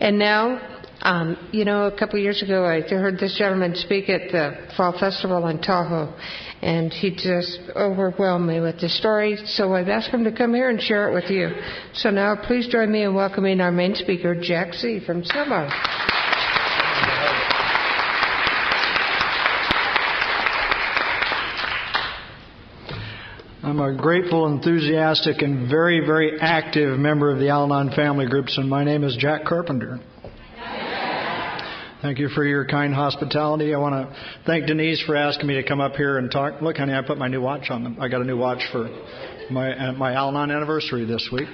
And now, a couple of years ago, I heard this gentleman speak at the Fall Festival in Tahoe, and he just overwhelmed me with his story, so I've asked him to come here and share it with you. So now, please join me in welcoming our main speaker, Jack C. from Sylmar. I'm a grateful, enthusiastic, and very, very active member of the Al-Anon family groups, and my name is Jack Carpenter. Thank you for your kind hospitality. I want to thank Denise for asking me to come up here and talk. Look, honey, I put my new watch on. I got a new watch for my Al-Anon anniversary this week.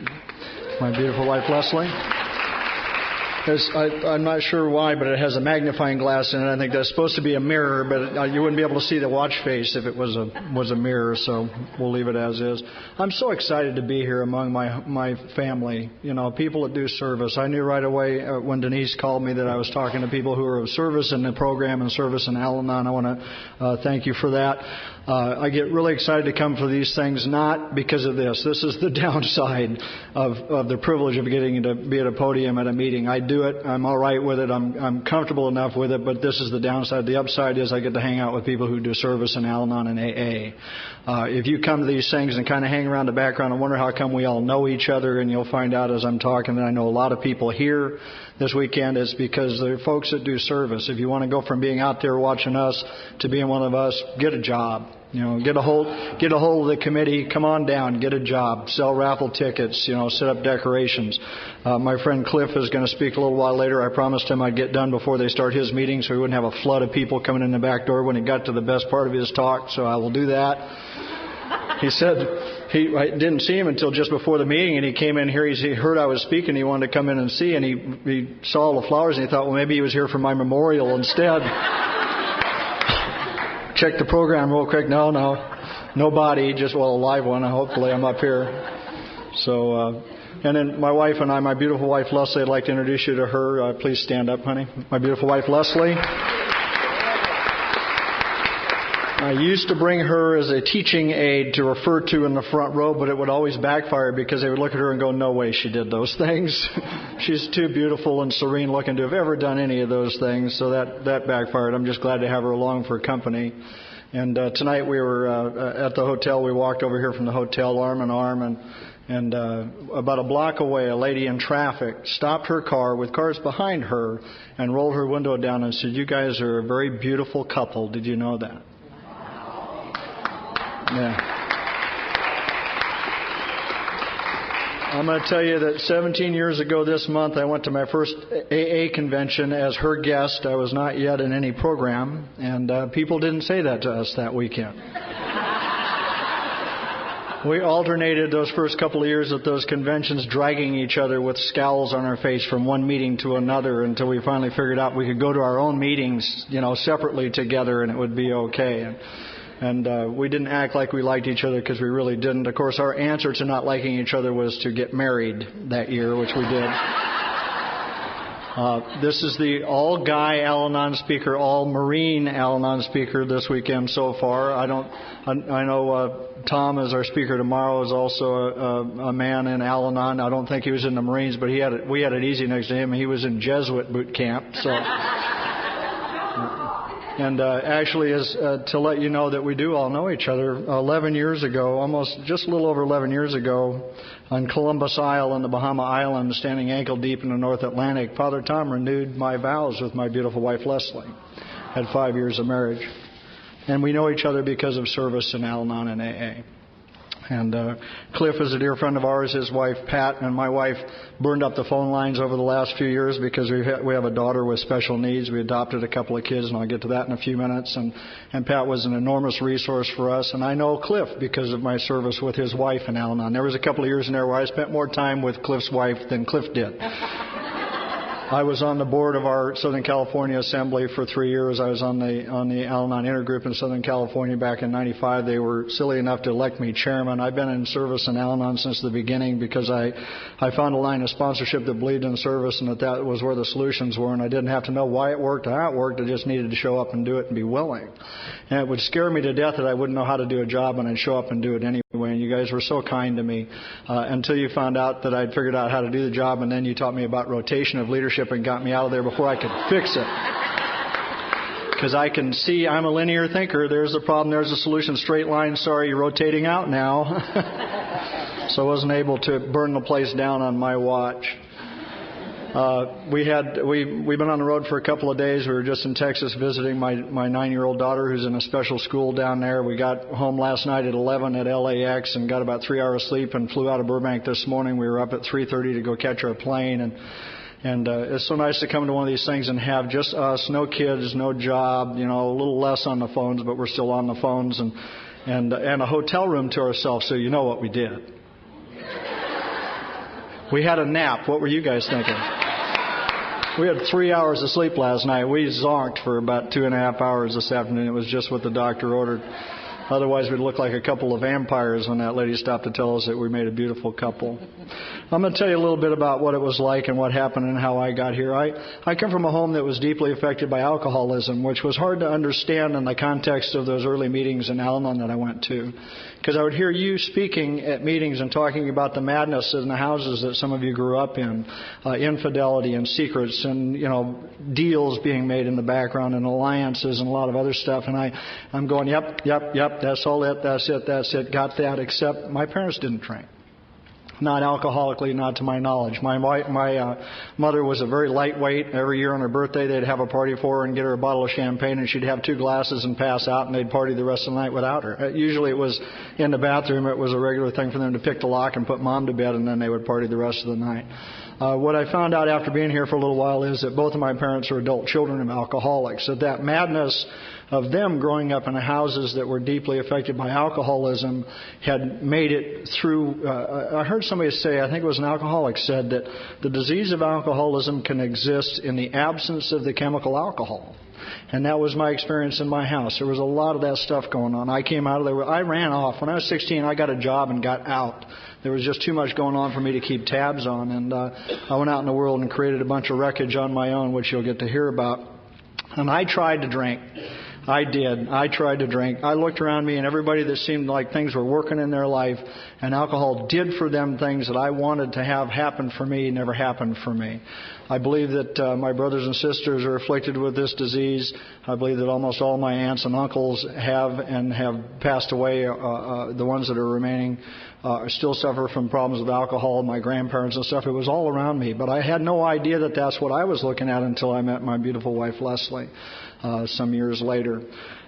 My beautiful wife, Leslie. I'm not sure why, but it has a magnifying glass in it. I think that's supposed to be a mirror, but you wouldn't be able to see the watch face if it was a mirror, so we'll leave it as is. I'm so excited to be here among my family, people that do service. I knew right away when Denise called me that I was talking to people who are of service in the program and service in Al-Anon. I want to thank you for that. I get really excited to come for these things, not because of this. This is the downside of the privilege of getting to be at a podium at a meeting. I do it. I'm all right with it. I'm comfortable enough with it, but this is the downside. The upside is I get to hang out with people who do service in Al-Anon and AA. If you come to these things and kind of hang around the background and wonder how come we all know each other, and you'll find out as I'm talking that I know a lot of people here this weekend, it's because they're folks that do service. If you want to go from being out there watching us to being one of us, get a job. Get a hold of the committee. Come on down, get a job, sell raffle tickets, set up decorations. My friend Cliff is going to speak a little while later. I promised him I'd get done before they start his meeting, so he wouldn't have a flood of people coming in the back door when he got to the best part of his talk. So I will do that. He said I didn't see him until just before the meeting, and he came in here. He heard I was speaking. He wanted to come in and see, and he saw all the flowers, and he thought, well, maybe he was here for my memorial instead. Check the program real quick. No body, just a live one. Hopefully I'm up here. So, and then my wife and I, my beautiful wife Leslie, I'd like to introduce you to her. Please stand up, honey. My beautiful wife Leslie. I used to bring her as a teaching aid to refer to in the front row, but it would always backfire because they would look at her and go, no way she did those things. She's too beautiful and serene looking to have ever done any of those things, so that backfired. I'm just glad to have her along for company. And tonight we were at the hotel. We walked over here from the hotel arm in arm, and about a block away, a lady in traffic stopped her car with cars behind her and rolled her window down and said, you guys are a very beautiful couple. Did you know that? Yeah. I'm going to tell you that 17 years ago this month, I went to my first AA convention as her guest. I was not yet in any program, and people didn't say that to us that weekend. We alternated those first couple of years at those conventions, dragging each other with scowls on our face from one meeting to another until we finally figured out we could go to our own meetings, separately together, and it would be okay. And we didn't act like we liked each other because we really didn't. Of course, our answer to not liking each other was to get married that year, which we did. This is the all-guy Al-Anon speaker, all-Marine Al-Anon speaker this weekend so far. I know Tom, as our speaker tomorrow, is also a man in Al-Anon. I don't think he was in the Marines, but we had it easy next to him. He was in Jesuit boot camp, so... And actually, to let you know that we do all know each other, 11 years ago, just a little over 11 years ago, on Columbus Isle in the Bahama Islands, standing ankle deep in the North Atlantic, Father Tom renewed my vows with my beautiful wife Leslie. Had 5 years of marriage. And we know each other because of service in Al-Anon and AA. And Cliff is a dear friend of ours. His wife, Pat, and my wife burned up the phone lines over the last few years because we have a daughter with special needs. We adopted a couple of kids, and I'll get to that in a few minutes. And Pat was an enormous resource for us. And I know Cliff because of my service with his wife in Al-Anon. There was a couple of years in there where I spent more time with Cliff's wife than Cliff did. I was on the board of our Southern California Assembly for 3 years. I was on the Al-Anon Intergroup in Southern California back in '95. They were silly enough to elect me chairman. I've been in service in Al-Anon since the beginning because I found a line of sponsorship that believed in service and that was where the solutions were. And I didn't have to know why it worked or how it worked. I just needed to show up and do it and be willing. And it would scare me to death that I wouldn't know how to do a job and I'd show up and do it anyway. And you You guys were so kind to me until you found out that I'd figured out how to do the job, and then you taught me about rotation of leadership and got me out of there before I could fix it. Because I can see I'm a linear thinker. There's the problem. There's the solution. Straight line. Sorry, you're rotating out now. So I wasn't able to burn the place down on my watch. We've been on the road for a couple of days. We were just in Texas visiting my 9-year-old daughter who's in a special school down there. We got home last night at 11 at LAX and got about 3 hours sleep and flew out of Burbank this morning. We were up at 3:30 to go catch our plane, and it's so nice to come to one of these things and have just us, no kids, no job, a little less on the phones, but we're still on the phones, and a hotel room to ourselves. So you know what we did. We had a nap. What were you guys thinking? We had 3 hours of sleep last night. We zonked for about 2.5 hours this afternoon. It was just what the doctor ordered. Otherwise, we'd look like a couple of vampires when that lady stopped to tell us that we made a beautiful couple. I'm going to tell you a little bit about what it was like and what happened and how I got here. I come from a home that was deeply affected by alcoholism, which was hard to understand in the context of those early meetings in Al-Anon that I went to. Because I would hear you speaking at meetings and talking about the madness in the houses that some of you grew up in, infidelity and secrets and, deals being made in the background and alliances and a lot of other stuff. And I'm going, yep, that's all it, that's it, got that, except my parents didn't drink. Not alcoholically, not to my knowledge. My mother was a very lightweight. Every year on her birthday, they'd have a party for her and get her a bottle of champagne, and she'd have 2 glasses and pass out, and they'd party the rest of the night without her. Usually it was in the bathroom. It was a regular thing for them to pick the lock and put Mom to bed, and then they would party the rest of the night. What I found out after being here for a little while is that both of my parents are adult children of alcoholics. That madness of them growing up in houses that were deeply affected by alcoholism had made it through. I heard somebody say, I think it was an alcoholic, said that the disease of alcoholism can exist in the absence of the chemical alcohol. And that was my experience in my house. There was a lot of that stuff going on. I came out of there. I ran off. When I was 16, I got a job and got out. There was just too much going on for me to keep tabs on. And I went out in the world and created a bunch of wreckage on my own, which you'll get to hear about. And I tried to drink. I did. I tried to drink. I looked around me and everybody that seemed like things were working in their life and alcohol did for them things that I wanted to have happen for me never happened for me. I believe that my brothers and sisters are afflicted with this disease. I believe that almost all my aunts and uncles have and have passed away. The ones that are remaining still suffer from problems with alcohol. My grandparents and stuff. It was all around me. But I had no idea that that's what I was looking at until I met my beautiful wife, Leslie, some years later.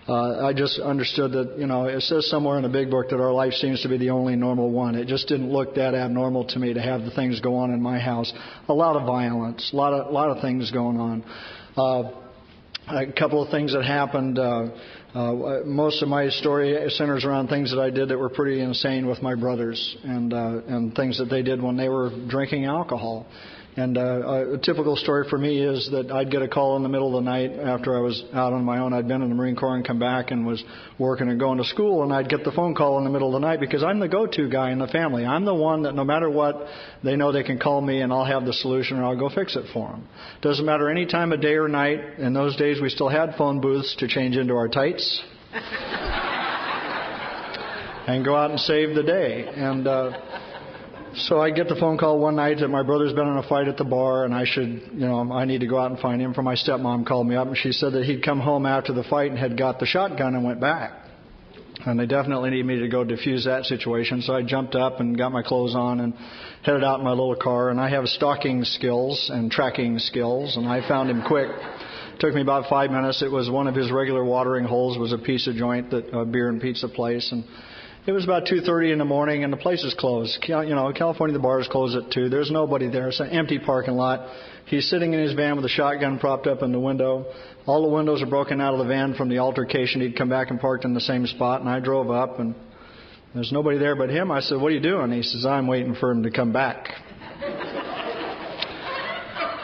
I just understood that, it says somewhere in the big book that our life seems to be the only normal one. It just didn't look that abnormal to me to have the things go on in my house. A lot of violence, a lot of things going on. A couple of things that happened. Most of my story centers around things that I did that were pretty insane with my brothers and things that they did when they were drinking alcohol. And a typical story for me is that I'd get a call in the middle of the night after I was out on my own. I'd been in the Marine Corps and come back and was working and going to school, and I'd get the phone call in the middle of the night because I'm the go-to guy in the family. I'm the one that no matter what, they know they can call me and I'll have the solution or I'll go fix it for them. Doesn't matter any time of day or night. In those days, we still had phone booths to change into our tights and go out and save the day. And so I get the phone call one night that my brother's been in a fight at the bar and I need to go out and find him. For my stepmom called me up and she said that he'd come home after the fight and had got the shotgun and went back. And they definitely need me to go defuse that situation. So I jumped up and got my clothes on and headed out in my little car. And I have stalking skills and tracking skills, and I found him quick. It took me about 5 minutes. It was one of his regular watering holes, was a pizza joint, a beer and pizza place. And it was about 2:30 in the morning, and the place is closed. California, the bars close at 2. There's nobody there. It's an empty parking lot. He's sitting in his van with a shotgun propped up in the window. All the windows are broken out of the van from the altercation. He'd come back and parked in the same spot, and I drove up, and there's nobody there but him. I said, "What are you doing?" He says, "I'm waiting for him to come back."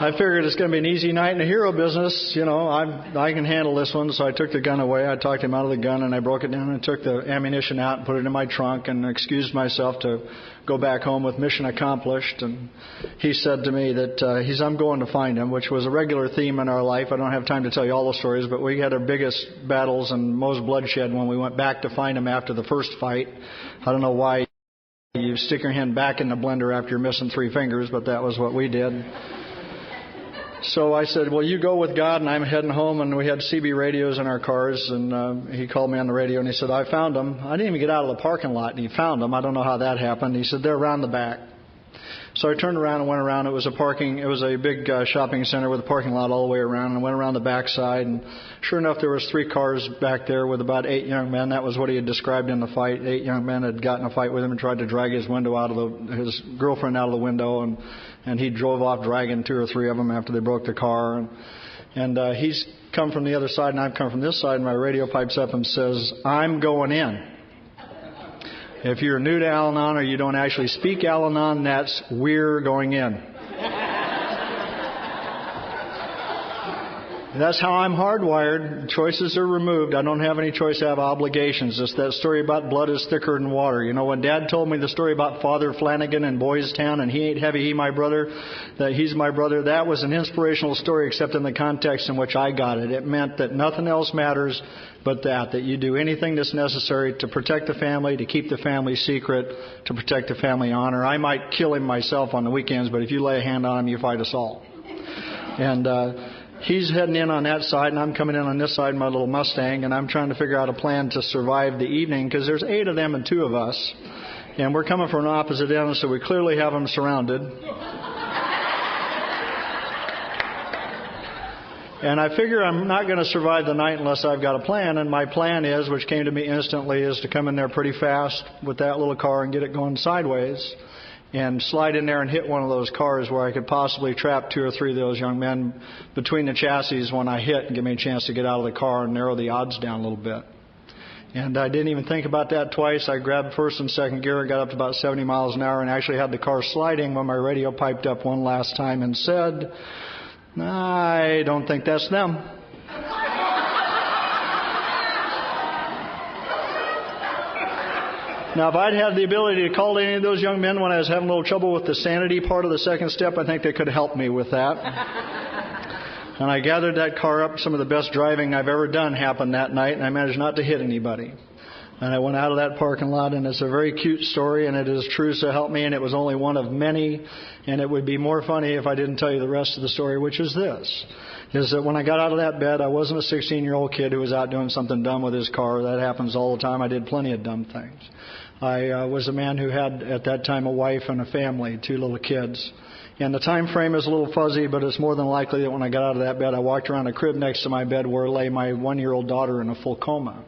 I figured it's going to be an easy night in the hero business. I can handle this one. So I took the gun away. I talked him out of the gun, and I broke it down and took the ammunition out and put it in my trunk and excused myself to go back home with mission accomplished. And he said to me that I'm going to find him, which was a regular theme in our life. I don't have time to tell you all the stories, but we had our biggest battles and most bloodshed when we went back to find him after the first fight. I don't know why. stick your hand back in the blender after you're missing 3 fingers, but that was what we did. So I said, well, you go with God, and I'm heading home, and we had CB radios in our cars, and he called me on the radio, and he said, I found them. I didn't even get out of the parking lot, and he found them. I don't know how that happened. He said, they're around the back. So I turned around and went around. It was a big shopping center with a parking lot all the way around, and went around the back side, and sure enough, there was 3 cars back there with about 8 young men. That was what he had described in the fight. 8 young men had gotten a fight with him and tried to drag his girlfriend out of the window, and he drove off dragging 2 or 3 of them after they broke the car. And he's come from the other side, and I've come from this side, and my radio pipes up and says, I'm going in. If you're new to Al-Anon or you don't actually speak Al-Anon, that's we're going in. That's how I'm hardwired. Choices are removed. I don't have any choice. I have obligations. It's that story about blood is thicker than water. You know, when Dad told me the story about Father Flanagan in Boys Town, and he ain't heavy, he my brother, that he's my brother, that was an inspirational story, except in the context in which I got it. It meant that nothing else matters but that you do anything that's necessary to protect the family, to keep the family secret, to protect the family honor. I might kill him myself on the weekends, but if you lay a hand on him, you fight us all. And he's heading in on that side, and I'm coming in on this side in my little Mustang, and I'm trying to figure out a plan to survive the evening, because there's 8 of them and 2 of us, and we're coming from an opposite end, so we clearly have them surrounded. And I figure I'm not going to survive the night unless I've got a plan, and my plan is, which came to me instantly, is to come in there pretty fast with that little car and get it going sideways, and slide in there and hit one of those cars where I could possibly trap 2 or 3 of those young men between the chassis when I hit, and give me a chance to get out of the car and narrow the odds down a little bit. And I didn't even think about that twice. I grabbed first and second gear, got up to about 70 miles an hour, and actually had the car sliding when my radio piped up one last time and said, I don't think that's them. Now, if I'd had the ability to call to any of those young men when I was having a little trouble with the sanity part of the second step, I think they could help me with that. And I gathered that car up. Some of the best driving I've ever done happened that night, and I managed not to hit anybody. And I went out of that parking lot, and it's a very cute story, and it is true, so help me, and it was only one of many, and it would be more funny if I didn't tell you the rest of the story, which is this, is that when I got out of that bed, I wasn't a 16-year-old kid who was out doing something dumb with his car. That happens all the time. I did plenty of dumb things. I was a man who had, at that time, a wife and a family, 2 little kids. And the time frame is a little fuzzy, but it's more than likely that when I got out of that bed, I walked around a crib next to my bed where lay my 1-year-old daughter in a full coma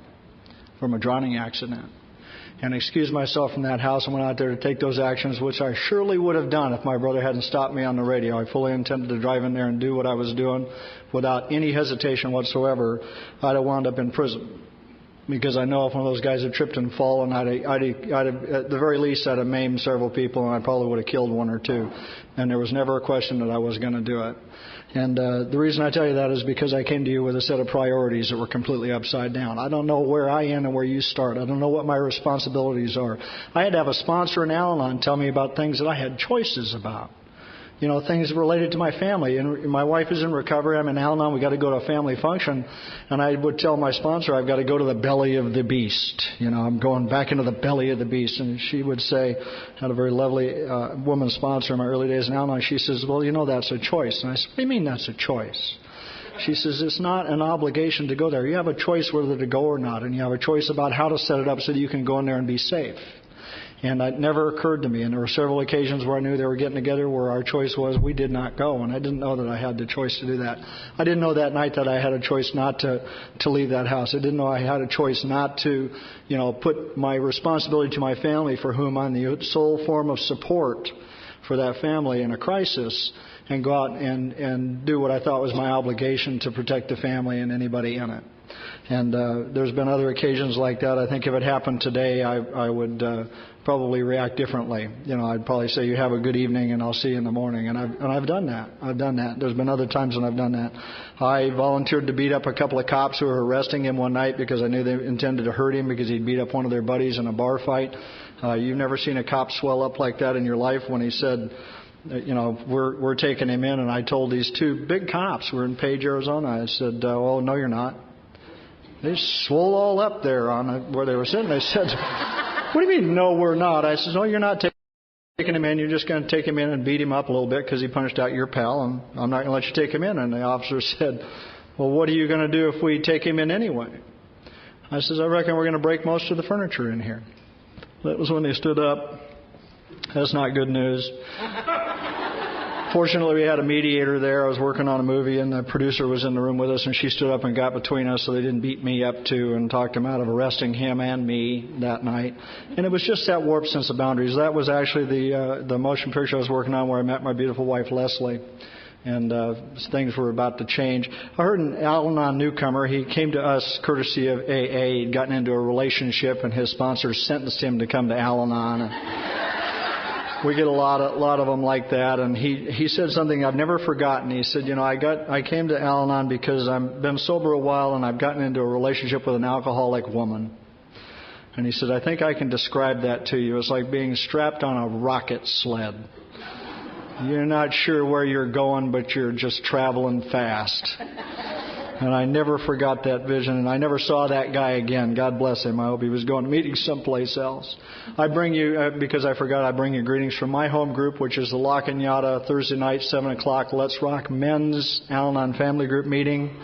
from a drowning accident. And excused myself from that house and went out there to take those actions, which I surely would have done if my brother hadn't stopped me on the radio. I fully intended to drive in there and do what I was doing without any hesitation whatsoever. I'd have wound up in prison. Because I know if one of those guys had tripped and fallen, I'd have, at the very least, I'd have maimed several people, and I probably would have killed 1 or 2. And there was never a question that I was going to do it. And the reason I tell you that is because I came to you with a set of priorities that were completely upside down. I don't know where I am and where you start. I don't know what my responsibilities are. I had to have a sponsor in Al-Anon tell me about things that I had choices about. You know, things related to my family. And my wife is in recovery. I'm in Al-Anon. We got to go to a family function. And I would tell my sponsor, I've got to go to the belly of the beast. You know, I'm going back into the belly of the beast. And she would say, had a very lovely woman sponsor in my early days in Al-Anon. She says, well, you know, that's a choice. And I said, what do you mean that's a choice? She says, it's not an obligation to go there. You have a choice whether to go or not. And you have a choice about how to set it up so that you can go in there and be safe. And it never occurred to me. And there were several occasions where I knew they were getting together where our choice was we did not go. And I didn't know that I had the choice to do that. I didn't know that night that I had a choice not to leave that house. I didn't know I had a choice not to, you know, put my responsibility to my family, for whom I'm the sole form of support for that family in a crisis, and go out and do what I thought was my obligation to protect the family and anybody in it. And there's been other occasions like that. I think if it happened today, I would probably react differently. You know, I'd probably say, you have a good evening and I'll see you in the morning. And I've done that. I've done that. There's been other times when I've done that. I volunteered to beat up a couple of cops who were arresting him one night because I knew they intended to hurt him because he'd beat up one of their buddies in a bar fight. You've never seen a cop swell up like that in your life when he said, you know, we're taking him in. And I told these 2 big cops who were in Page, Arizona, I said, oh, no, you're not. They swole all up there on where they were sitting. They said, what do you mean, no, we're not? I said, oh, you're not taking taking him in, you're just going to take him in and beat him up a little bit because he punched out your pal, and I'm not going to let you take him in. And the officer said, well, what are you going to do if we take him in anyway? I says, I reckon we're going to break most of the furniture in here. That was when they stood up. That's not good news. Fortunately, we had a mediator there. I was working on a movie, and the producer was in the room with us, and she stood up and got between us so they didn't beat me up, too, and talked him out of arresting him and me that night. And it was just that warped sense of boundaries. That was actually the motion picture I was working on where I met my beautiful wife, Leslie. And things were about to change. I heard an Al-Anon newcomer. He came to us courtesy of AA. He'd gotten into a relationship, and his sponsors sentenced him to come to Al-Anon. We get a lot of them like that, and he said something I've never forgotten. He said, I came to Al-Anon because I've been sober a while and I've gotten into a relationship with an alcoholic woman. And he said, I think I can describe that to you. It's like being strapped on a rocket sled. You're not sure where you're going, but you're just traveling fast. And I never forgot that vision, and I never saw that guy again. God bless him. I hope he was going to meeting someplace else. I bring you, because I forgot, I bring you greetings from my home group, which is the La Cañada, Thursday night, 7 o'clock, Let's Rock Men's Al-Anon Family Group meeting,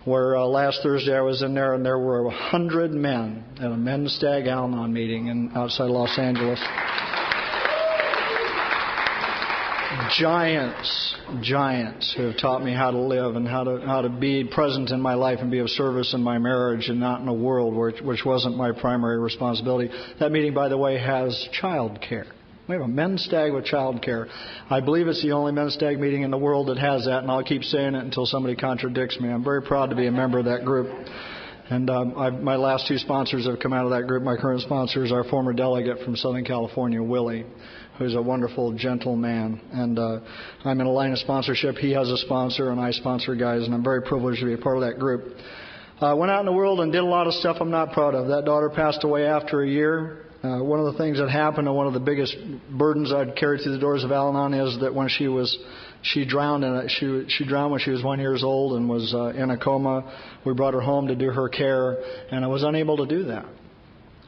where last Thursday I was in there, and there were 100 men at a men's stag Al-Anon meeting outside Los Angeles. Giants who have taught me how to live and how to be present in my life and be of service in my marriage and not in a world which wasn't my primary responsibility. That meeting, by the way, has child care. We have a men's stag with child care. I believe it's the only men's stag meeting in the world that has that, and I'll keep saying it until somebody contradicts me. I'm very proud to be a member of that group. And my last two sponsors have come out of that group. My current sponsor is our former delegate from Southern California, Willie, who's a wonderful, gentle man. And I'm in a line of sponsorship. He has a sponsor, and I sponsor guys, and I'm very privileged to be a part of that group. I went out in the world and did a lot of stuff I'm not proud of. That daughter passed away after a year. One of the things that happened, and one of the biggest burdens I'd carried through the doors of Al-Anon is that when she drowned when she was 1 year old and was in a coma. We brought her home to do her care, and I was unable to do that.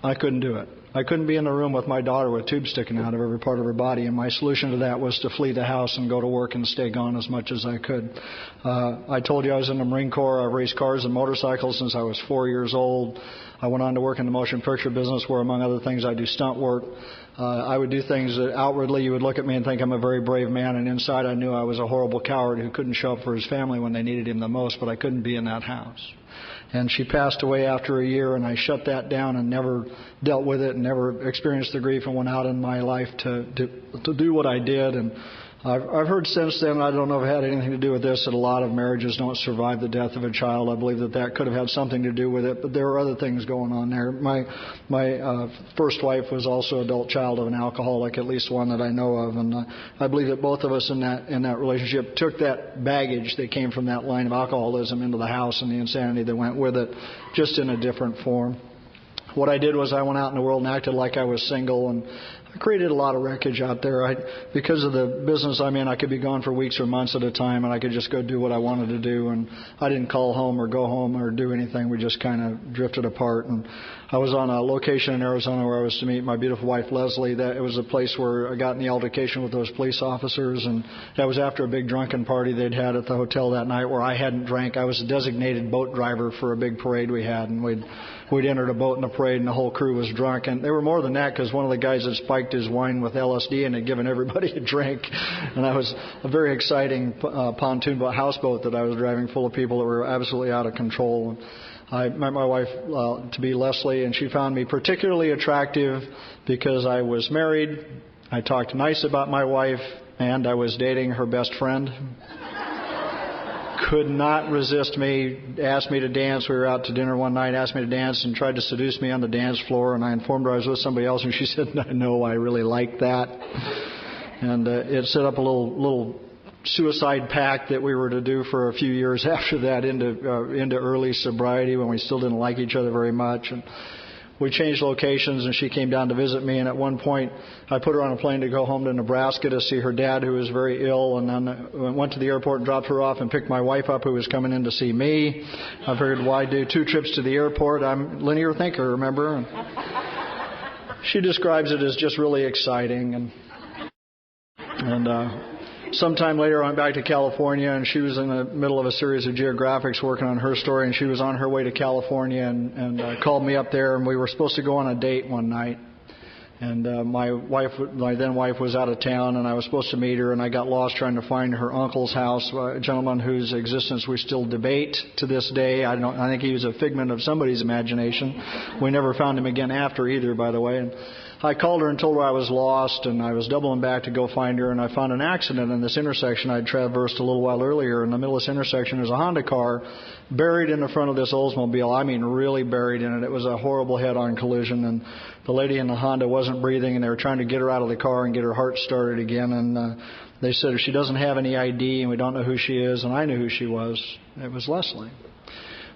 I couldn't do it. I couldn't be in the room with my daughter with tubes sticking out of every part of her body, and my solution to that was to flee the house and go to work and stay gone as much as I could. I told you I was in the Marine Corps. I've raced cars and motorcycles since I was 4 years old. I went on to work in the motion picture business where, among other things, I do stunt work. I would do things that outwardly you would look at me and think I'm a very brave man, and inside I knew I was a horrible coward who couldn't show up for his family when they needed him the most, but I couldn't be in that house. And she passed away after a year, and I shut that down and never dealt with it and never experienced the grief and went out in my life to do what I did. And I've heard since then, I don't know if it had anything to do with this, that a lot of marriages don't survive the death of a child. I believe that could have had something to do with it, but there were other things going on there. My first wife was also an adult child of an alcoholic, at least one that I know of, and I believe that both of us in that relationship took that baggage that came from that line of alcoholism into the house and the insanity that went with it, just in a different form. What I did was I went out in the world and acted like I was single, and I created a lot of wreckage out there. Because of the business I'm in, I could be gone for weeks or months at a time, and I could just go do what I wanted to do. And I didn't call home or go home or do anything. We just kind of drifted apart. And I was on a location in Arizona where I was to meet my beautiful wife, Leslie. It was a place where I got in the altercation with those police officers. And that was after a big drunken party they'd had at the hotel that night where I hadn't drank. I was a designated boat driver for a big parade we had. And we'd entered a boat in a parade, and the whole crew was drunk. And they were more than that, because one of the guys had spiked his wine with LSD and had given everybody a drink. And that was a very exciting pontoon houseboat that I was driving, full of people that were absolutely out of control. I met my wife to be Leslie, and she found me particularly attractive because I was married, I talked nice about my wife, and I was dating her best friend. Could not resist me, asked me to dance. We were out to dinner one night, asked me to dance, and tried to seduce me on the dance floor. And I informed her I was with somebody else, and she said, "No, I really like that." And it set up a little suicide pact that we were to do for a few years after that into early sobriety, when we still didn't like each other very much. And we changed locations, and she came down to visit me. And at one point, I put her on a plane to go home to Nebraska to see her dad, who was very ill. And then went to the airport and dropped her off and picked my wife up, who was coming in to see me. I figured, why do 2 trips to the airport? I'm a linear thinker, remember? And she describes it as just really exciting. And And sometime later, I went back to California, and she was in the middle of a series of geographics working on her story, and she was on her way to California and called me up there, and we were supposed to go on a date one night. And my then wife was out of town, and I was supposed to meet her, and I got lost trying to find her uncle's house, a gentleman whose existence we still debate to this day. I think he was a figment of somebody's imagination. We never found him again after either, by the way. And I called her and told her I was lost, and I was doubling back to go find her, and I found an accident in this intersection I'd traversed a little while earlier. In the middle of this intersection, there's a Honda car buried in the front of this Oldsmobile. I mean, really buried in it. It was a horrible head-on collision, and the lady in the Honda wasn't breathing, and they were trying to get her out of the car and get her heart started again. And they said if she doesn't have any ID and we don't know who she is, and I knew who she was, it was Leslie.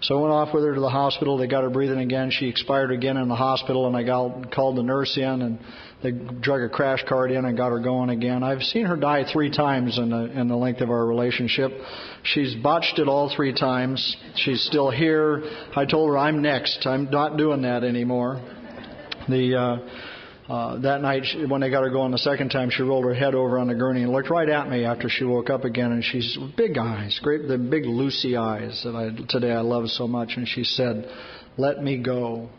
So I went off with her to the hospital. They got her breathing again. She expired again in the hospital, and I called the nurse in, and they drug a crash cart in and got her going again. I've seen her die 3 times in the length of our relationship. She's botched it all 3 times. She's still here. I told her I'm next. I'm not doing that anymore. That night, when they got her going the second time, she rolled her head over on the gurney and looked right at me after she woke up again. And she's big eyes, the big Lucy eyes that today I love so much. And she said, "Let me go."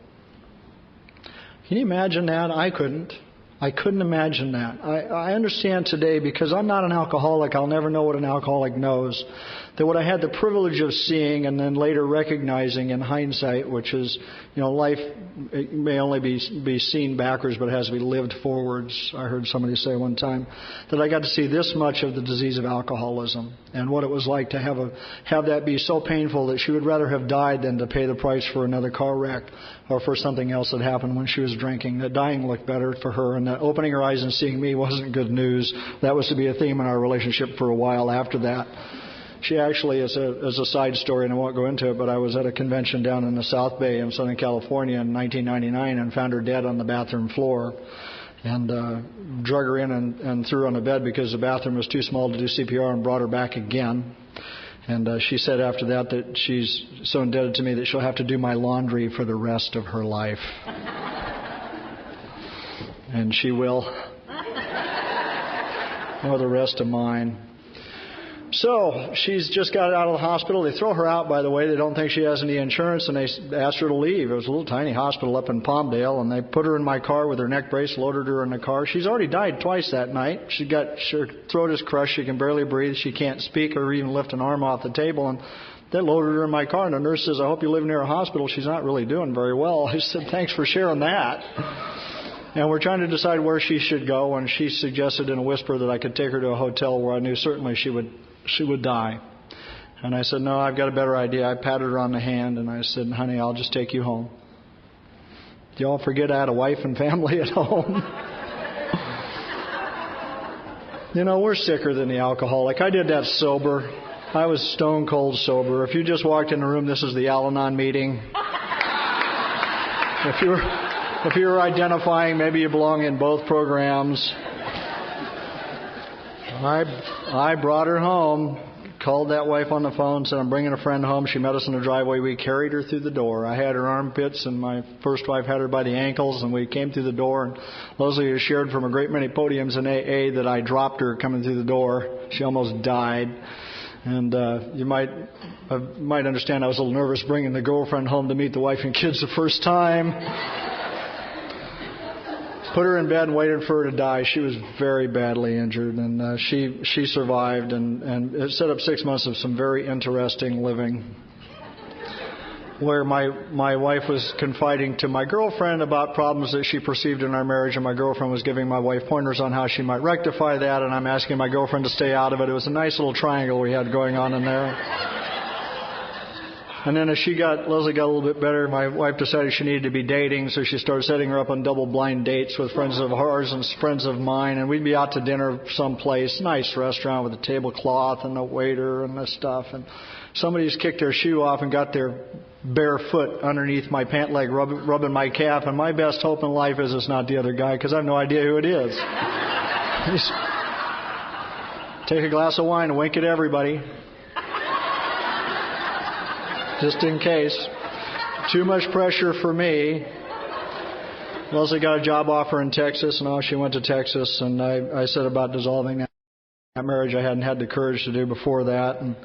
Can you imagine that? I couldn't. I couldn't imagine that. I understand today, because I'm not an alcoholic, I'll never know what an alcoholic knows, that what I had the privilege of seeing and then later recognizing in hindsight, which is, life may only be seen backwards, but it has to be lived forwards. I heard somebody say one time that I got to see this much of the disease of alcoholism and what it was like to have that be so painful that she would rather have died than to pay the price for another car wreck or for something else that happened when she was drinking. That dying looked better for her, and that opening her eyes and seeing me wasn't good news. That was to be a theme in our relationship for a while after that. She actually, as a side story, and I won't go into it, but I was at a convention down in the South Bay in Southern California in 1999 and found her dead on the bathroom floor, and drug her in and threw her on the bed because the bathroom was too small to do CPR, and brought her back again. And she said after that she's so indebted to me that she'll have to do my laundry for the rest of her life. And she will. Or the rest of mine. So she's just got out of the hospital. They throw her out, by the way. They don't think she has any insurance, and they asked her to leave. It was a little tiny hospital up in Palmdale, and they put her in my car with her neck brace, loaded her in the car. She's already died twice that night. Her throat is crushed. She can barely breathe. She can't speak or even lift an arm off the table. And they loaded her in my car, and the nurse says, "I hope you live near a hospital. She's not really doing very well." I said, "Thanks for sharing that." And we're trying to decide where she should go, and she suggested in a whisper that I could take her to a hotel where I knew certainly she would die. And I said, "No, I've got a better idea." I patted her on the hand, and I said, "Honey, I'll just take you home." Do you all forget I had a wife and family at home? We're sicker than the alcoholic. I did that sober. I was stone cold sober. If you just walked in the room, this is the Al-Anon meeting. If you were identifying, maybe you belong in both programs. I brought her home, called that wife on the phone, said I'm bringing a friend home. She met us in the driveway. We carried her through the door. I had her armpits, and my first wife had her by the ankles, and we came through the door. And Leslie has shared from a great many podiums in AA that I dropped her coming through the door. She almost died. And you might understand I was a little nervous bringing the girlfriend home to meet the wife and kids the first time. Put her in bed and waited for her to die. She was very badly injured, and she survived, and it set up 6 months of some very interesting living, where my wife was confiding to my girlfriend about problems that she perceived in our marriage, and my girlfriend was giving my wife pointers on how she might rectify that, and I'm asking my girlfriend to stay out of it. It was a nice little triangle we had going on in there. And then as Leslie got a little bit better, my wife decided she needed to be dating, so she started setting her up on double blind dates with friends of hers and friends of mine, and we'd be out to dinner someplace, nice restaurant with a tablecloth and a waiter and the stuff, and somebody's kicked their shoe off and got their bare foot underneath my pant leg, rubbing my calf, and my best hope in life is it's not the other guy, because I have no idea who it is. Take a glass of wine and wink at everybody. Just in case. Too much pressure for me. Leslie got a job offer in Texas, and she went to Texas, and I said about dissolving that. That marriage I hadn't had the courage to do before that, and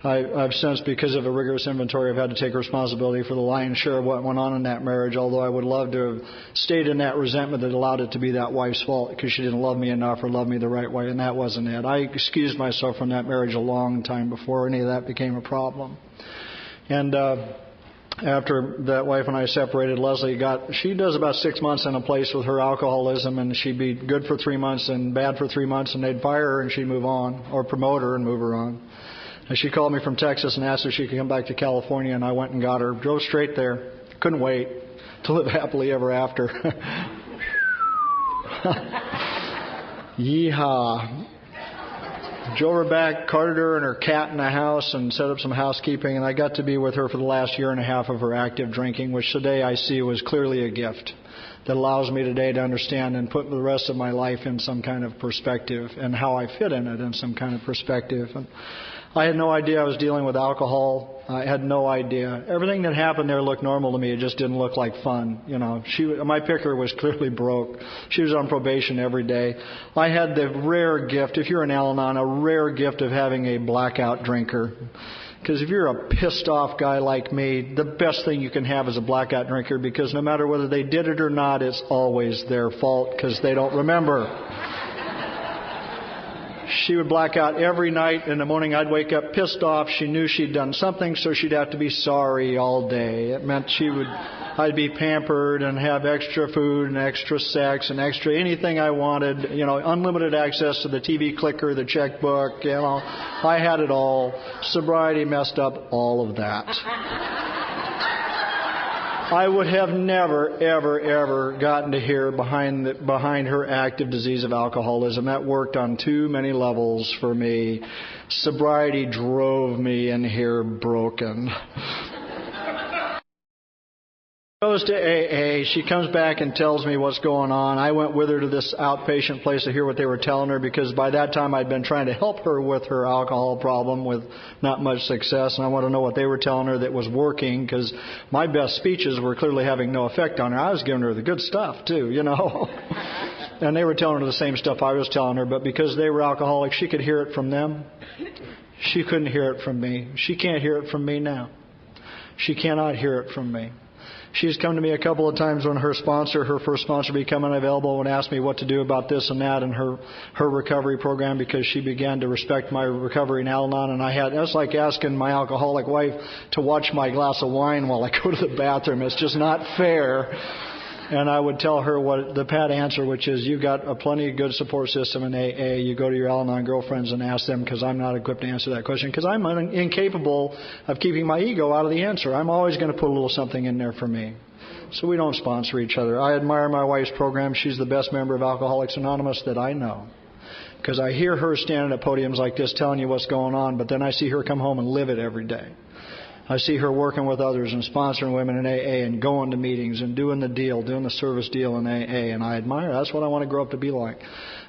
I've since, because of a rigorous inventory, I've had to take responsibility for the lion's share of what went on in that marriage, although I would love to have stayed in that resentment that allowed it to be that wife's fault because she didn't love me enough or love me the right way, and that wasn't it. I excused myself from that marriage a long time before any of that became a problem. And after that wife and I separated, she does about 6 months in a place with her alcoholism, and she'd be good for 3 months and bad for 3 months, and they'd fire her and she'd move on, or promote her and move her on. And she called me from Texas and asked if she could come back to California, and I went and got her, drove straight there, couldn't wait to live happily ever after. Yeehaw. Drove her back, carted her and her cat in the house, and set up some housekeeping, and I got to be with her for the last year and a half of her active drinking, which today I see was clearly a gift that allows me today to understand and put the rest of my life in some kind of perspective and how I fit in it in some kind of perspective. And I had no idea I was dealing with alcohol. I had no idea. Everything that happened there looked normal to me. It just didn't look like fun. My picker was clearly broke. She was on probation every day. I had the rare gift, if you're an Al-Anon, a rare gift of having a blackout drinker. Because if you're a pissed off guy like me, the best thing you can have is a blackout drinker, because no matter whether they did it or not, it's always their fault because they don't remember. She would black out every night. In the morning, I'd wake up pissed off. She knew she'd done something, so she'd have to be sorry all day. It meant I'd be pampered and have extra food and extra sex and extra anything I wanted. Unlimited access to the TV clicker, the checkbook. I had it all. Sobriety messed up all of that. I would have never, ever, ever gotten to here behind her active disease of alcoholism. That worked on too many levels for me. Sobriety drove me in here broken. Goes to AA. She comes back and tells me what's going on. I went with her to this outpatient place to hear what they were telling her, because by that time I'd been trying to help her with her alcohol problem with not much success, and I wanted to know what they were telling her that was working, because my best speeches were clearly having no effect on her. I was giving her the good stuff too, and they were telling her the same stuff I was telling her, but because they were alcoholics, she could hear it from them. She couldn't hear it from me. She can't hear it from me now. She cannot hear it from me. She's come to me a couple of times when her first sponsor, became unavailable, and asked me what to do about this and that in her recovery program, because she began to respect my recovery in Al-Anon. And that's like asking my alcoholic wife to watch my glass of wine while I go to the bathroom. It's just not fair. And I would tell her what the pat answer, which is, you got a plenty good support system in AA. You go to your Al-Anon girlfriends and ask them, because I'm not equipped to answer that question, because I'm incapable of keeping my ego out of the answer. I'm always going to put a little something in there for me. So we don't sponsor each other. I admire my wife's program. She's the best member of Alcoholics Anonymous that I know, because I hear her standing at podiums like this telling you what's going on, but then I see her come home and live it every day. I see her working with others and sponsoring women in AA and going to meetings and doing the service deal in AA, and I admire her. That's what I want to grow up to be like.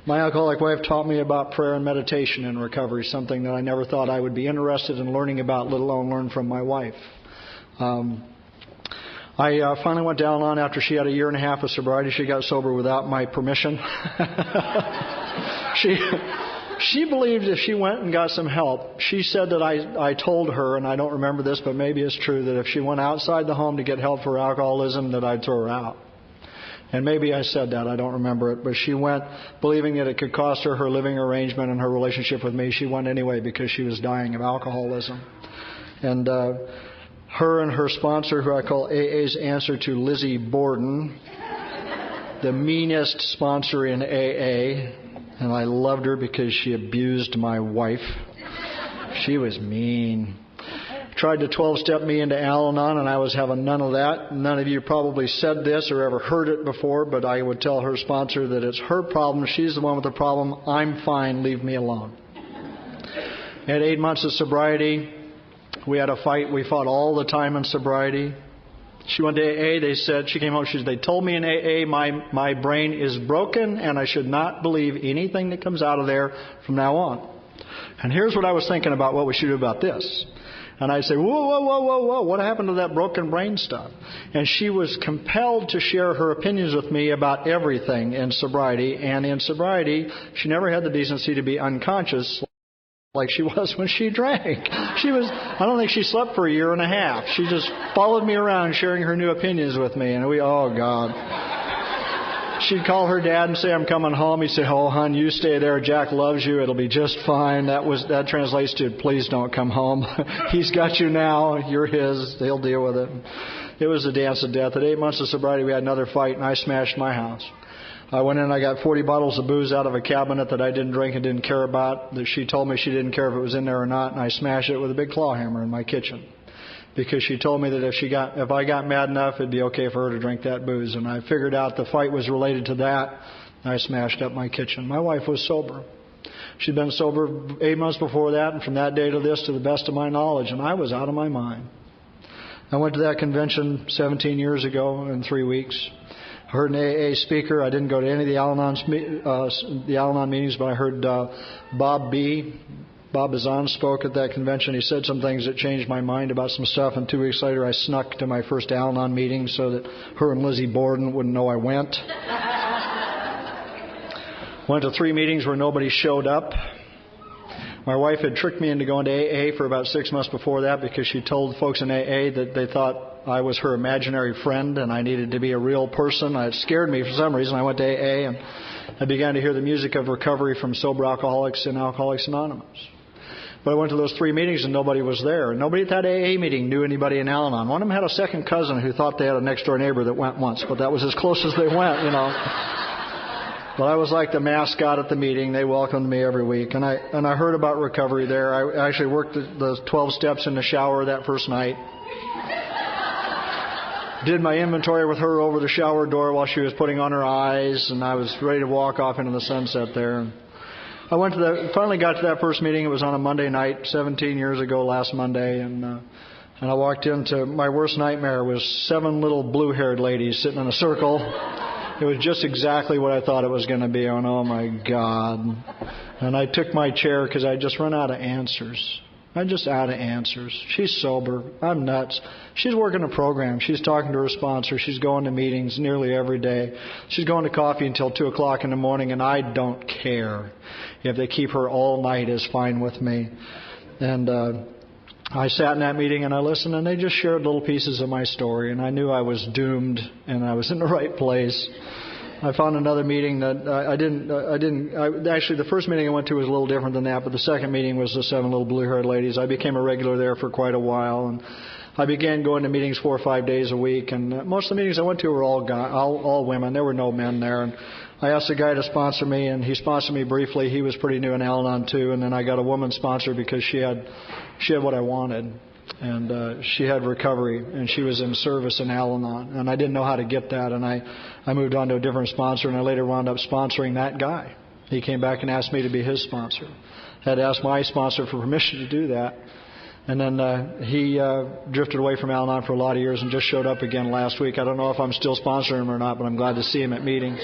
My alcoholic wife taught me about prayer and meditation in recovery, something that I never thought I would be interested in learning about, let alone learn from my wife. I finally went down on after she had a year and a half of sobriety. She got sober without my permission. She believed if she went and got some help, she said that I told her, and I don't remember this, but maybe it's true, that if she went outside the home to get help for alcoholism, that I'd throw her out. And maybe I said that, I don't remember it, but she went believing that it could cost her living arrangement and her relationship with me. She went anyway because she was dying of alcoholism. And her and her sponsor, who I call AA's answer to Lizzie Borden, the meanest sponsor in AA, and I loved her because she abused my wife. She was mean. Tried to 12-step me into Al-Anon, and I was having none of that. None of you probably said this or ever heard it before, but I would tell her sponsor that it's her problem. She's the one with the problem. I'm fine. Leave me alone. At 8 months of sobriety, we had a fight. We fought all the time in sobriety. She went to AA. She came home. They told me in AA my brain is broken and I should not believe anything that comes out of there from now on. And here's what I was thinking about what we should do about this. And I'd say, whoa, what happened to that broken brain stuff? And she was compelled to share her opinions with me about everything in sobriety. And in sobriety, she never had the decency to be unconscious like she was when she drank. I don't think she slept for a year and a half. She just followed me around sharing her new opinions with me. And oh God. She'd call her dad and say, I'm coming home. He'd say, oh, hon, you stay there. Jack loves you. It'll be just fine. That translates to, please don't come home. He's got you now. You're his. He'll deal with it. It was a dance of death. At 8 months of sobriety, we had another fight, and I smashed my house. I went in and I got 40 bottles of booze out of a cabinet that I didn't drink and didn't care about. That she told me she didn't care if it was in there or not, and I smashed it with a big claw hammer in my kitchen. Because she told me that if I got mad enough, it'd be okay for her to drink that booze. And I figured out the fight was related to that. I smashed up my kitchen. My wife was sober. She'd been sober 8 months before that, and from that day to this, to the best of my knowledge, and I was out of my mind. I went to that convention 17 years ago in 3 weeks. I heard an AA speaker. I didn't go to any of the Al-Anon meetings, but I heard Bob Bazan spoke at that convention. He said some things that changed my mind about some stuff, and 2 weeks later I snuck to my first Al-Anon meeting so that her and Lizzie Borden wouldn't know I went. Went to 3 meetings where nobody showed up. My wife had tricked me into going to AA for about 6 months before that because she told folks in AA that they thought I was her imaginary friend and I needed to be a real person. It scared me for some reason. I went to AA and I began to hear the music of recovery from sober alcoholics and Alcoholics Anonymous. But I went to those 3 meetings and nobody was there. Nobody at that AA meeting knew anybody in Al-Anon. One of them had a second cousin who thought they had a next door neighbor that went once, but that was as close as they went, you know. But I was like the mascot at the meeting. They welcomed me every week. And I heard about recovery there. I actually worked the 12 steps in the shower that first night. Did my inventory with her over the shower door while she was putting on her eyes. And I was ready to walk off into the sunset there. I finally got to that first meeting. It was on a Monday night, 17 years ago last Monday. And I walked into my worst nightmare was 7 little blue-haired ladies sitting in a circle. It was just exactly what I thought it was going to be. Oh, my God. And I took my chair because I just run out of answers. I'm just out of answers. She's sober. I'm nuts. She's working a program. She's talking to her sponsor. She's going to meetings nearly every day. She's going to coffee until 2 o'clock in the morning, and I don't care. If they keep her all night is fine with me. And I sat in that meeting and I listened, and they just shared little pieces of my story, and I knew I was doomed and I was in the right place. I found another meeting that actually the first meeting I went to was a little different than that, but the second meeting was the 7 little blue-haired ladies. I became a regular there for quite a while, and I began going to meetings 4 or 5 days a week, and most of the meetings I went to were all women. There were no men there, and I asked a guy to sponsor me, and he sponsored me briefly. He was pretty new in Al-Anon too, and then I got a woman sponsor because she had what I wanted, and she had recovery, and she was in service in Al-Anon, and I didn't know how to get that, and I moved on to a different sponsor, and I later wound up sponsoring that guy. He came back and asked me to be his sponsor. I had to ask my sponsor for permission to do that, and then he drifted away from Al-Anon for a lot of years and just showed up again last week. I don't know if I'm still sponsoring him or not, but I'm glad to see him at meetings.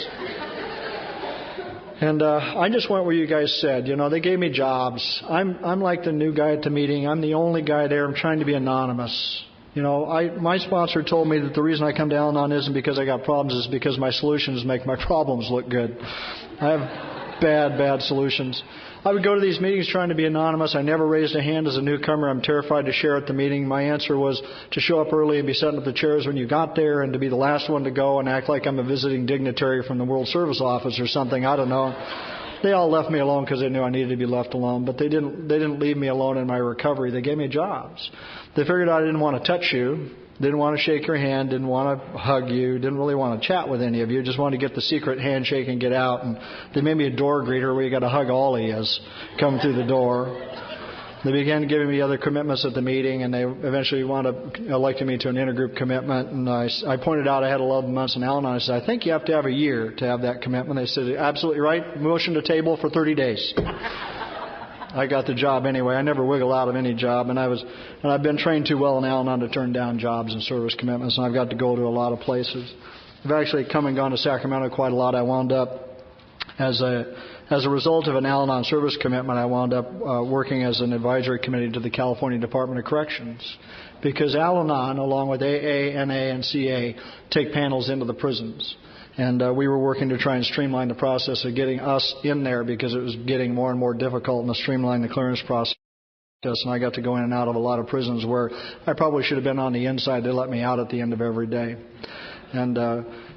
And I just went where you guys said. You know, they gave me jobs. I'm like the new guy at the meeting. I'm the only guy there. I'm trying to be anonymous. You know, my sponsor told me that the reason I come to Al-Anon isn't because I got problems, it's because my solutions make my problems look good. I have bad solutions. I would go to these meetings trying to be anonymous. I never raised a hand as a newcomer. I'm terrified to share at the meeting. My answer was to show up early and be setting up the chairs when you got there, and to be the last one to go and act like I'm a visiting dignitary from the World Service Office or something. I don't know. They all left me alone because they knew I needed to be left alone, but they didn't leave me alone in my recovery. They gave me jobs. They figured out I didn't want to touch you, didn't want to shake your hand, didn't want to hug you, didn't really want to chat with any of you, just wanted to get the secret handshake and get out. And they made me a door greeter where you got to hug all of you come through the door. They began giving me other commitments at the meeting, and they eventually wound up electing me to an intergroup commitment. And I pointed out I had 11 months in Al-Anon. I said, I think you have to have a year to have that commitment. They said, absolutely right. Motion to table for 30 days. I got the job anyway. I never wiggle out of any job, and I've been trained too well in Al-Anon to turn down jobs and service commitments, and I've got to go to a lot of places. I've actually come and gone to Sacramento quite a lot. I wound up As a result of an Al-Anon service commitment, I wound up working as an advisory committee to the California Department of Corrections, because Al-Anon, along with AA, NA, and CA, take panels into the prisons. And we were working to try and streamline the process of getting us in there, because it was getting more and more difficult, and to streamline the clearance process. And I got to go in and out of a lot of prisons where I probably should have been on the inside. They let me out at the end of every day. And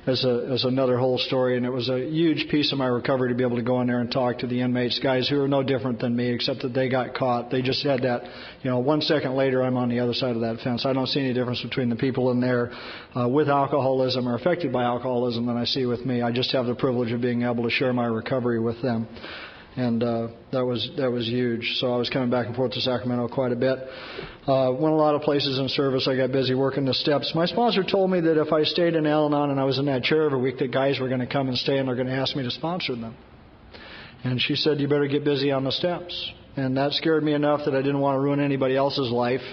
as another whole story, and it was a huge piece of my recovery to be able to go in there and talk to the inmates, guys who are no different than me, except that they got caught. They just had that, 1 second later, I'm on the other side of that fence. I don't see any difference between the people in there with alcoholism or affected by alcoholism than I see with me. I just have the privilege of being able to share my recovery with them. And that was huge. So I was coming back and forth to Sacramento quite a bit. Went a lot of places in service. I got busy working the steps. My sponsor told me that if I stayed in Al-Anon and I was in that chair every week, that guys were going to come and stay and they're going to ask me to sponsor them. And she said, you better get busy on the steps. And that scared me enough that I didn't want to ruin anybody else's life.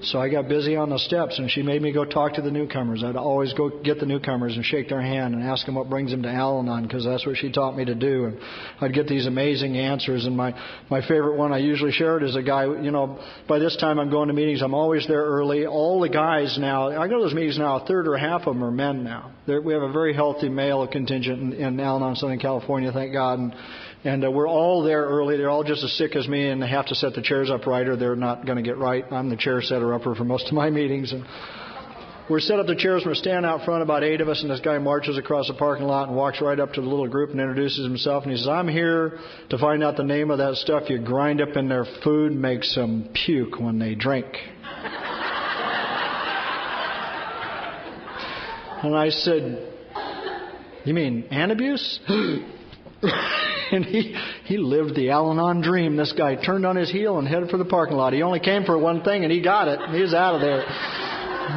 So I got busy on the steps, and she made me go talk to the newcomers. I'd always go get the newcomers and shake their hand and ask them what brings them to Al-Anon, because that's what she taught me to do. And I'd get these amazing answers. And my favorite one I usually shared is a guy, by this time I'm going to meetings. I'm always there early. All the guys now, I go to those meetings now, a third or half of them are men now. We have a very healthy male contingent in Al-Anon, Southern California, thank God. And we're all there early. They're all just as sick as me, and they have to set the chairs up right or they're not going to get right. I'm the chair setter-upper for most of my meetings. And we're set up the chairs, and we're standing out front, about 8 of us, and this guy marches across the parking lot and walks right up to the little group and introduces himself. And he says, I'm here to find out the name of that stuff you grind up in their food, makes them puke when they drink. And I said, you mean antabuse? And he lived the Al-Anon dream. This guy turned on his heel and headed for the parking lot. He only came for one thing, and he got it. He was out of there.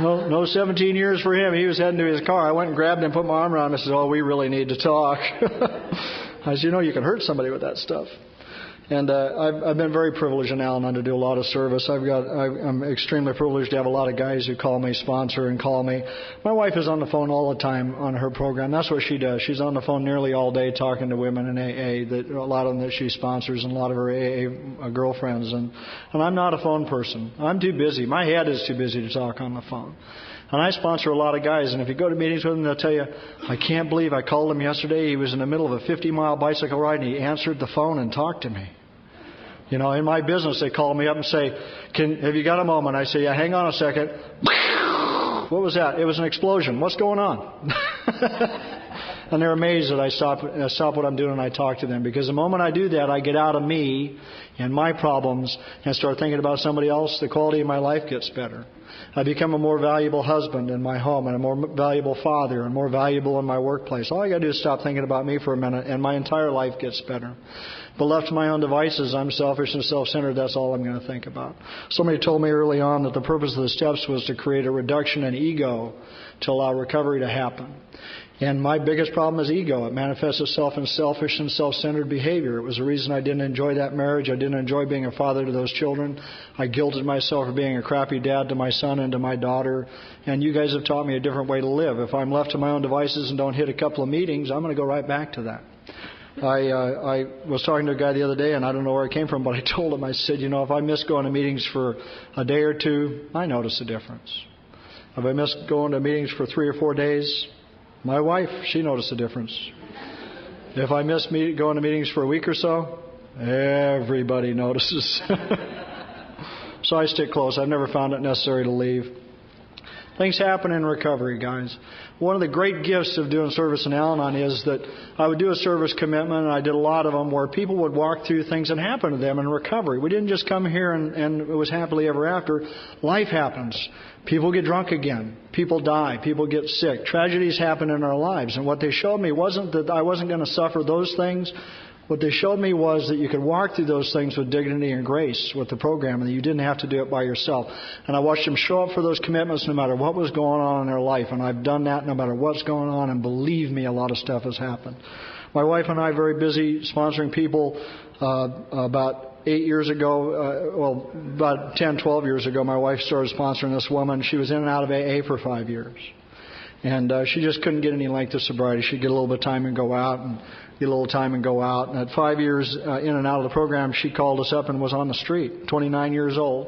No 17 years for him. He was heading to his car. I went and grabbed him, put my arm around him, and said, we really need to talk. I said, you can hurt somebody with that stuff. And I've been very privileged in Al-Anon to do a lot of service. I'm extremely privileged to have a lot of guys who call me, sponsor, and call me. My wife is on the phone all the time on her program. That's what she does. She's on the phone nearly all day talking to women in AA, a lot of them that she sponsors, and a lot of her AA girlfriends. And I'm not a phone person. I'm too busy. My head is too busy to talk on the phone. And I sponsor a lot of guys, and if you go to meetings with them, they'll tell you, I can't believe I called him yesterday. He was in the middle of a 50-mile bicycle ride, and he answered the phone and talked to me. In my business, they call me up and say, have you got a moment? I say, yeah, hang on a second. What was that? It was an explosion. What's going on? And they're amazed that I stop what I'm doing and I talk to them. Because the moment I do that, I get out of me and my problems and start thinking about somebody else. The quality of my life gets better. I become a more valuable husband in my home, and a more valuable father, and more valuable in my workplace. All I got to do is stop thinking about me for a minute, and my entire life gets better. But left to my own devices, I'm selfish and self-centered. That's all I'm going to think about. Somebody told me early on that the purpose of the steps was to create a reduction in ego to allow recovery to happen. And my biggest problem is ego. It manifests itself in selfish and self-centered behavior. It was the reason I didn't enjoy that marriage. I didn't enjoy being a father to those children. I guilted myself for being a crappy dad to my son and to my daughter. And you guys have taught me a different way to live. If I'm left to my own devices and don't hit a couple of meetings, I'm going to go right back to that. I was talking to a guy the other day, and I don't know where it came from, but I told him, I said, if I miss going to meetings for a day or two, I notice a difference. If I miss going to meetings for 3 or 4 days, my wife, she noticed a difference. If I miss going to meetings for a week or so, everybody notices. So I stick close. I've never found it necessary to leave. Things happen in recovery, guys. One of the great gifts of doing service in Al-Anon is that I would do a service commitment, and I did a lot of them, where people would walk through things that happened to them in recovery. We didn't just come here and it was happily ever after. Life happens. People get drunk again. People die. People get sick. Tragedies happen in our lives. And what they showed me wasn't that I wasn't going to suffer those things. What they showed me was that you could walk through those things with dignity and grace with the program, and that you didn't have to do it by yourself. And I watched them show up for those commitments no matter what was going on in their life. And I've done that no matter what's going on, and believe me, a lot of stuff has happened. My wife and I are very busy sponsoring people. About 8 years ago, about 10, 12 years ago, my wife started sponsoring this woman. She was in and out of AA for 5 years. And she just couldn't get any length of sobriety. She'd get a little bit of time and go out, and get a little time and go out. And at 5 years in and out of the program, she called us up and was on the street, 29 years old,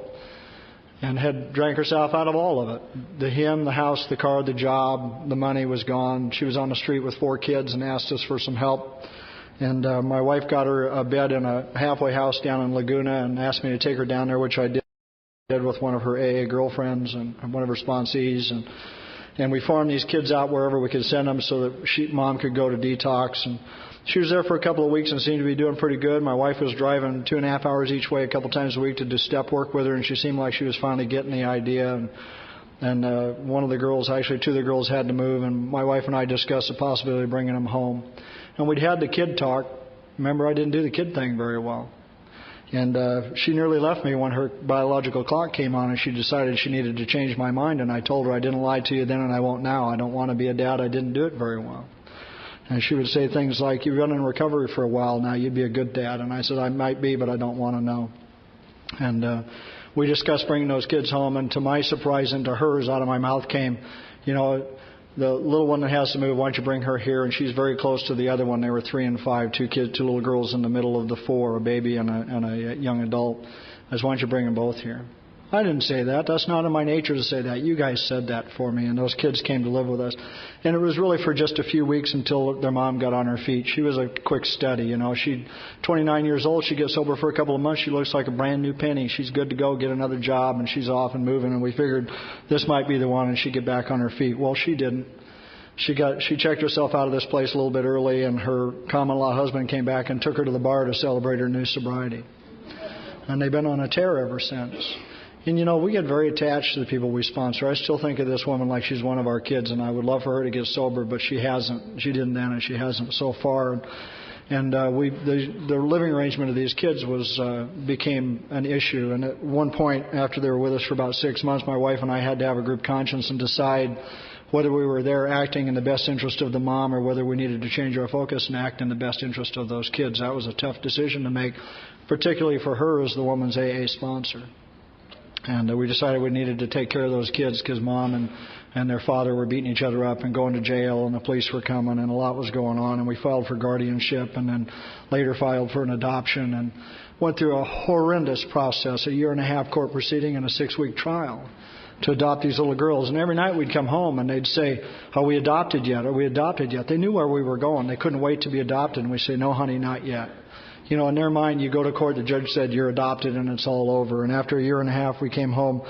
and had drank herself out of all of it. The house, the car, the job, the money was gone. She was on the street with 4 kids and asked us for some help. And my wife got her a bed in a halfway house down in Laguna and asked me to take her down there, which I did with one of her AA girlfriends and one of her sponsees. And we farmed these kids out wherever we could send them so that mom could go to detox. And she was there for a couple of weeks and seemed to be doing pretty good. My wife was driving 2.5 hours each way a couple times a week to do step work with her, and she seemed like she was finally getting the idea. And one of the girls, actually 2 of the girls, had to move, and my wife and I discussed the possibility of bringing them home. And we'd had the kid talk. Remember, I didn't do the kid thing very well. And she nearly left me when her biological clock came on and she decided she needed to change my mind. And I told her, I didn't lie to you then and I won't now. I don't want to be a dad. I didn't do it very well. And she would say things like, you've been in recovery for a while now. You'd be a good dad. And I said, I might be, but I don't want to know. And we discussed bringing those kids home. And to my surprise and to hers, out of my mouth came, the little one that has to move, why don't you bring her here? And she's very close to the other one. They were 3 and 5, 2 kids, 2 little girls in the middle of the 4, a baby and a young adult. I said, why don't you bring them both here? I didn't say that. That's not in my nature to say that. You guys said that for me, and those kids came to live with us. And it was really for just a few weeks until their mom got on her feet. She was a quick study, She's 29 years old. She gets sober for a couple of months. She looks like a brand new penny. She's good to go, get another job, and she's off and moving. And we figured this might be the one, and she'd get back on her feet. Well, she didn't. She checked herself out of this place a little bit early, and her common-law husband came back and took her to the bar to celebrate her new sobriety. And they've been on a tear ever since. And, we get very attached to the people we sponsor. I still think of this woman like she's one of our kids, and I would love for her to get sober, but she hasn't. She didn't then, and she hasn't so far. And the living arrangement of these kids became an issue. And at one point, after they were with us for about 6 months, my wife and I had to have a group conscience and decide whether we were there acting in the best interest of the mom or whether we needed to change our focus and act in the best interest of those kids. That was a tough decision to make, particularly for her as the woman's AA sponsor. And we decided we needed to take care of those kids because mom and their father were beating each other up and going to jail, and the police were coming, and a lot was going on. And we filed for guardianship and then later filed for an adoption and went through a horrendous process, a 1.5-year court proceeding and a 6-week trial to adopt these little girls. And every night we'd come home and they'd say, are we adopted yet? Are we adopted yet? They knew where we were going. They couldn't wait to be adopted. And we'd say, no, honey, not yet. In their mind, you go to court, the judge said, you're adopted and it's all over. And after a 1.5 years, we came home.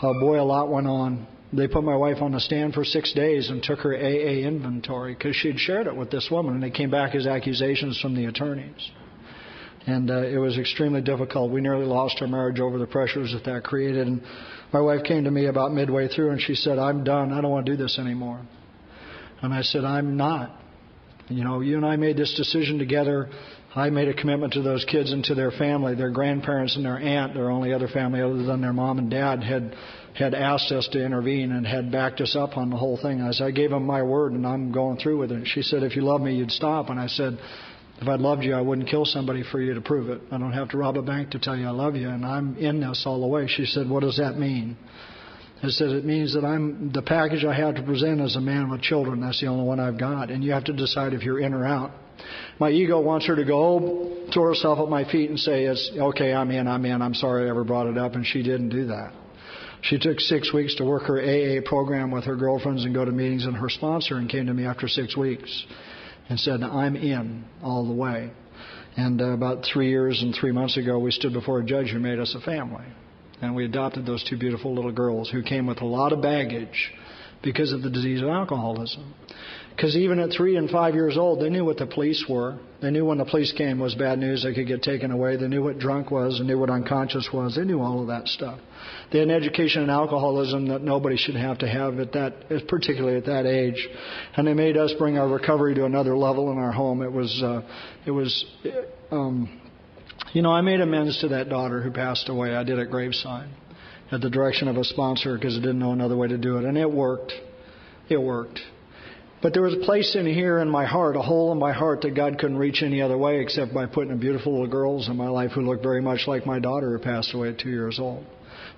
Boy, a lot went on. They put my wife on the stand for 6 days and took her AA inventory because she had shared it with this woman. And they came back as accusations from the attorneys. And it was extremely difficult. We nearly lost our marriage over the pressures that created. And my wife came to me about midway through and she said, I'm done. I don't want to do this anymore. And I said, I'm not. You and I made this decision together. I made a commitment to those kids and to their family. Their grandparents and their aunt, their only other family other than their mom and dad, had asked us to intervene and had backed us up on the whole thing. I gave them my word and I'm going through with it. She said, if you love me, you'd stop. And I said, if I loved you, I wouldn't kill somebody for you to prove it. I don't have to rob a bank to tell you I love you, and I'm in this all the way. She said, what does that mean? I said, it means that I'm the package I have to present as a man with children. That's the only one I've got, and you have to decide if you're in or out. My ego wants her to go, throw herself at my feet and say, it's okay, I'm in, I'm sorry I ever brought it up, and she didn't do that. She took 6 weeks to work her AA program with her girlfriends and go to meetings, and her sponsor and came to me after 6 weeks and said, I'm in all the way. And about 3 years and 3 months ago, we stood before a judge who made us a family. And we adopted those 2 beautiful little girls who came with a lot of baggage because of the disease of alcoholism. Because even at 3 and 5 years old, they knew what the police were. They knew when the police came was bad news, they could get taken away. They knew what drunk was. They knew what unconscious was. They knew all of that stuff. They had an education in alcoholism that nobody should have to have particularly at that age. And they made us bring our recovery to another level in our home. I made amends to that daughter who passed away. I did at graveside at the direction of a sponsor because I didn't know another way to do it. And it worked. It worked. But there was a place in here in my heart, a hole in my heart that God couldn't reach any other way except by putting beautiful little girls in my life who looked very much like my daughter who passed away at 2 years old.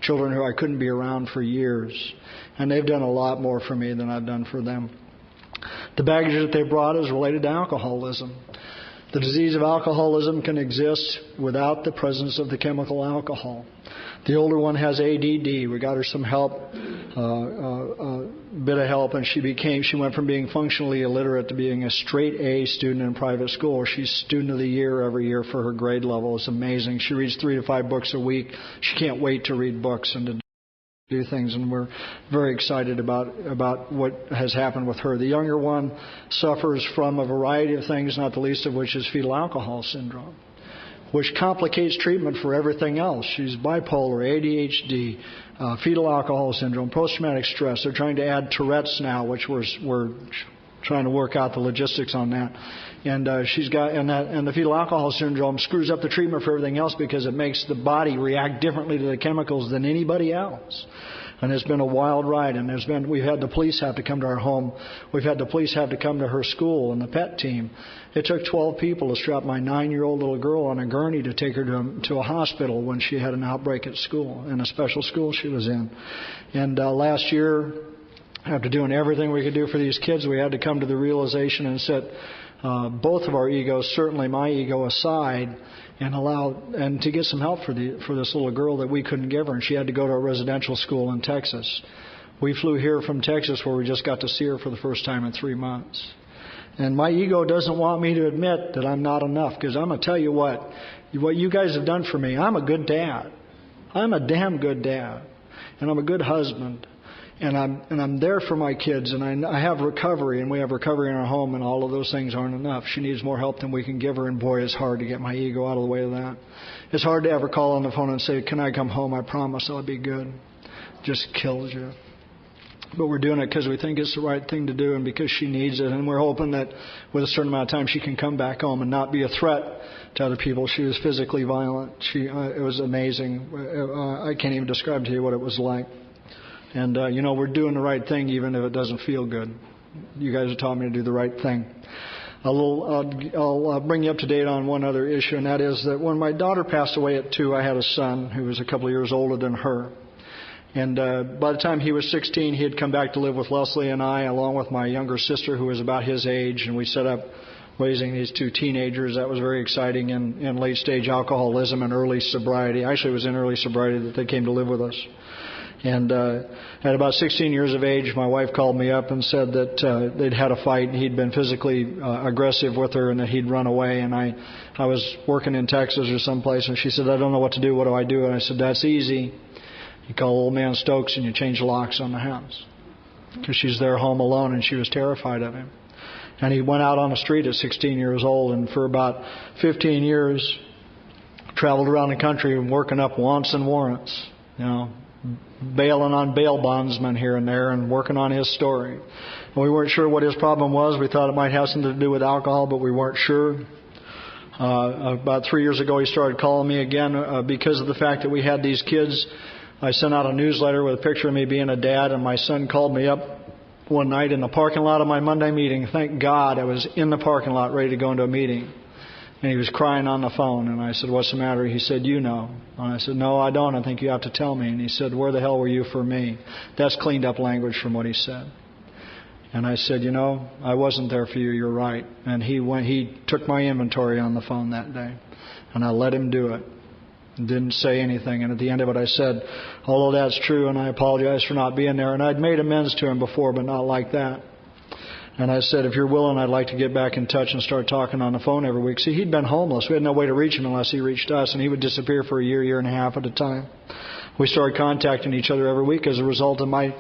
children who I couldn't be around for years. And they've done a lot more for me than I've done for them. The baggage that they brought is related to alcoholism. The disease of alcoholism can exist without the presence of the chemical alcohol. The older one has ADD. We got her some help, bit of help, and she went from being functionally illiterate to being a straight A student in private school. She's student of the year every year for her grade level. It's amazing. She reads 3 to 5 books a week. She can't wait to read books and to do things, and we're very excited about what has happened with her. The younger one suffers from a variety of things, not the least of which is fetal alcohol syndrome, which complicates treatment for everything else. She's bipolar, ADHD, fetal alcohol syndrome, post-traumatic stress. They're trying to add Tourette's now, which we're trying to work out the logistics on that. And the fetal alcohol syndrome screws up the treatment for everything else because it makes the body react differently to the chemicals than anybody else. And it's been a wild ride. And we've had the police have to come to our home. We've had the police have to come to her school and the pet team. It took 12 people to strap my 9-year-old little girl on a gurney to take her to a hospital when she had an outbreak at school, in a special school she was in. And last year, after doing everything we could do for these kids, we had to come to the realization and set both of our egos, certainly my ego, aside and to get some help for this little girl that we couldn't give her, and she had to go to a residential school in Texas. We flew here from Texas, where we just got to see her for the first time in 3 months. And my ego doesn't want me to admit that I'm not enough, because I'm going to tell you what you guys have done for me. I'm a good dad. I'm a damn good dad, and I'm a good husband. And I'm there for my kids, and I have recovery, and we have recovery in our home, and all of those things aren't enough. She needs more help than we can give her, and boy, it's hard to get my ego out of the way of that. It's hard to ever call on the phone and say, "Can I come home? I promise I'll be good." It just kills you. But we're doing it because we think it's the right thing to do, and because she needs it, and we're hoping that with a certain amount of time she can come back home and not be a threat to other people. She was physically violent. It was amazing. I can't even describe to you what it was like. And, we're doing the right thing even if it doesn't feel good. You guys have taught me to do the right thing. I'll bring you up to date on one other issue, and that is that when my daughter passed away at 2, I had a son who was a couple of years older than her. And by the time he was 16, he had come back to live with Leslie and I, along with my younger sister, who was about his age, and we set up raising these 2 teenagers. That was very exciting in late-stage alcoholism and early sobriety. Actually, it was in early sobriety that they came to live with us. And at about 16 years of age, my wife called me up and said that they'd had a fight, and he'd been physically aggressive with her, and that he'd run away. And I was working in Texas or someplace, and she said, "I don't know what to do. What do I do?" And I said, "That's easy. You call old man Stokes and you change the locks on the house." Because she's there home alone, and she was terrified of him. And he went out on the street at 16 years old, and for about 15 years traveled around the country and working up wants and warrants, bailing on bail bondsmen here and there and working on his story. And we weren't sure what his problem was. We thought it might have something to do with alcohol, but we weren't sure. About 3 years ago, he started calling me again because of the fact that we had these kids. I sent out a newsletter with a picture of me being a dad, and my son called me up one night in the parking lot of my Monday meeting. Thank God I was in the parking lot ready to go into a meeting. And he was crying on the phone, and I said, "What's the matter?" He said, "You know." And I said, "No, I don't. I think you have to tell me." And he said, "Where the hell were you for me?" That's cleaned up language from what he said. And I said, "I wasn't there for you. You're right." And he took my inventory on the phone that day, and I let him do it. Didn't say anything. And at the end of it, I said, "Although that's true, and I apologize for not being there." And I'd made amends to him before, but not like that. And I said, "If you're willing, I'd like to get back in touch and start talking on the phone every week." See, he'd been homeless. We had no way to reach him unless he reached us, and he would disappear for a year and a half at a time. We started contacting each other every week as a result of my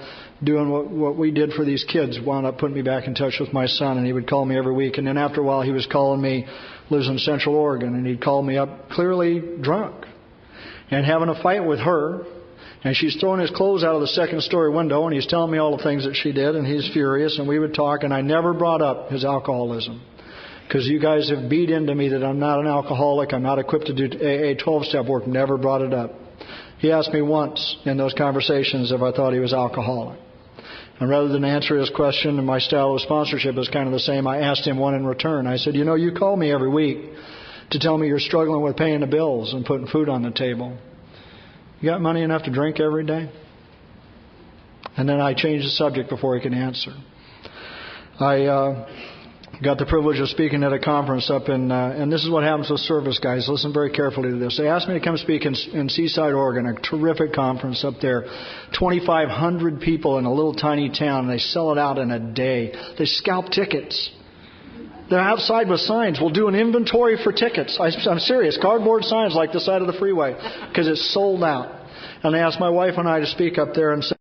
doing what we did for these kids. Wound up putting me back in touch with my son, and he would call me every week. And then after a while, he was calling me, lives in Central Oregon, and he'd call me up clearly drunk and having a fight with her. And she's throwing his clothes out of the second-story window, and he's telling me all the things that she did, and he's furious, and we would talk, and I never brought up his alcoholism. Because you guys have beat into me that I'm not an alcoholic, I'm not equipped to do AA 12-step work, never brought it up. He asked me once in those conversations if I thought he was alcoholic. And rather than answer his question, and my style of sponsorship is kind of the same, I asked him one in return. I said, "You call me every week to tell me you're struggling with paying the bills and putting food on the table. You got money enough to drink every day? And then I changed the subject before he could answer. I got the privilege of speaking at a conference up in, and this is what happens with service guys. Listen very carefully to this. They asked me to come speak in Seaside, Oregon, a terrific conference up there. 2,500 people in a little tiny town, and they sell it out in a day. They scalp tickets. They're outside with signs. We'll do an inventory for tickets. I'm serious. Cardboard signs like the side of the freeway because it's sold out. And they asked my wife and I to speak up there and say